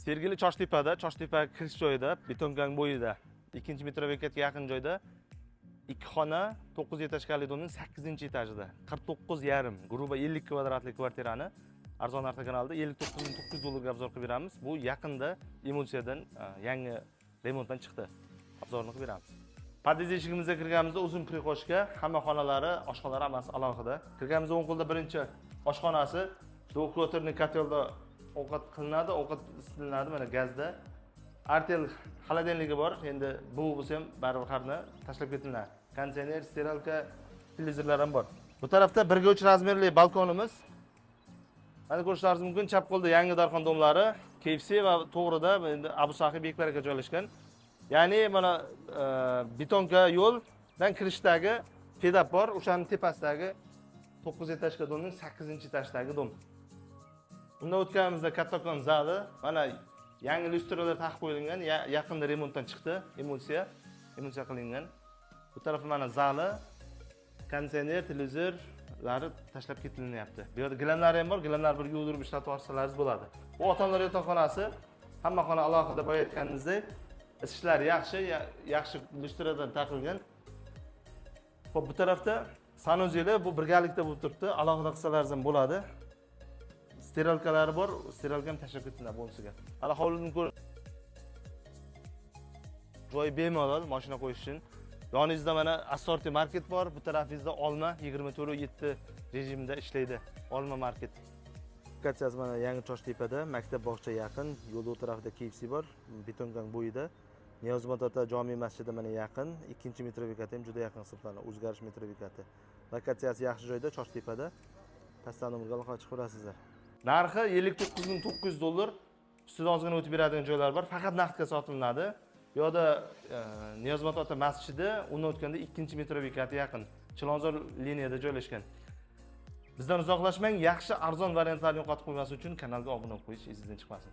Sergeli Choshtepa kirish joyida, betongang bo'yida, 2-metro bekatga yaqin joyda 2 xona 9 etажli domning 8-etajida 49,5 grubo 50 kvadratli kvartirani arzon narxa kanalida 59.900 dollarga obzor qilib beramiz. Bu yaqinda Emulsiyadan yangi remontdan chiqdi. Obzorni qilib beramiz. Pod'ezd eshigimizga kirganimizda uzun prixoshka, hamma xonalari, oshxonalar hammasi alohida. Kirganimizda o'ng qo'lda birinchi oshxonasi, dvухлитрный kotelda ovqat qilinadi, ovqat isitiladi mana gazda. Artel xolodilnigi bor. Endi bu bo'lsa ham baribir qarni tashlab ketiladi. Konditsioner, steralka, televizorlar ham bor. Bu tarafda 1/3 razmerli balkonimiz. Mana ko'rishlaringiz mumkin, chap qo'lda yangi Darxon domlari, KFC va to'g'rida endi Abu Sahi Bekbaraka joylashgan. Ya'ni mana betonka yo'ldan kirishdagi pedap bor, o'shaning tepasidagi 9 etajli domning 8-etajdagi dom. Undan o'tganimizda kattakon zali, mana yangi lyustralar taqib qo'yilgan, yaqinda remontdan chiqdi, emulsiya qilingan. Bu taraf mana zali, konditsioner, televizorlari tashlab ketilyapti. Bu yerda gilamlari ham bor, gilamlar bir yuvilib ishlatib olsalaringiz bo'ladi. Bu ota-onalar yotoqxonasi, hamma xona alohida boya aytganingizdek, isishlar yaxshi lyustradan taqilgan. Xo'p, bu tarafda sanuzeli bu birgalikda bo'lib turibdi, alohida qilsalaringiz ham bo'ladi. Steralkalari bor, steralka ham tashlab ketiladi bo'nsiga. Hali hovlini ko'r. Joy bemalol mashina qo'yish uchun. Yoningizda mana assorti market bor, bu tarafingizda olma 24/7 rejimida ishlaydi. Olma market. Lokatsiyasi mana yangi Choshtepada, maktab bog'cha yaqin, yo'l o'tarafida KFC bor, betongang bo'yida. Niyozmat ota jome masjidi mana yaqin, 2-metro bekati ham juda yaqin hisoblanadi. O'zgarish metro bekati. Lokatsiyasi yaxshi joyda Choshtepada. Pastdan nomerga aloqa chiqib olasizlar. Narxi 59.900 dollar. Ustida ozgina o'tib beradigan joylar bor. Faqat naqdga sotilinadi. Bu yerda Niyozmat ota masjidi, undan o'tganda 2-metro bekati yaqin. Chilonzor liniyada joylashgan. Bizdan uzoqlashmang, yaxshi arzon variantlarni yo'qotib qo'ymaslik uchun kanalga obuna bo'lib qo'yish esingizdan chiqmasin.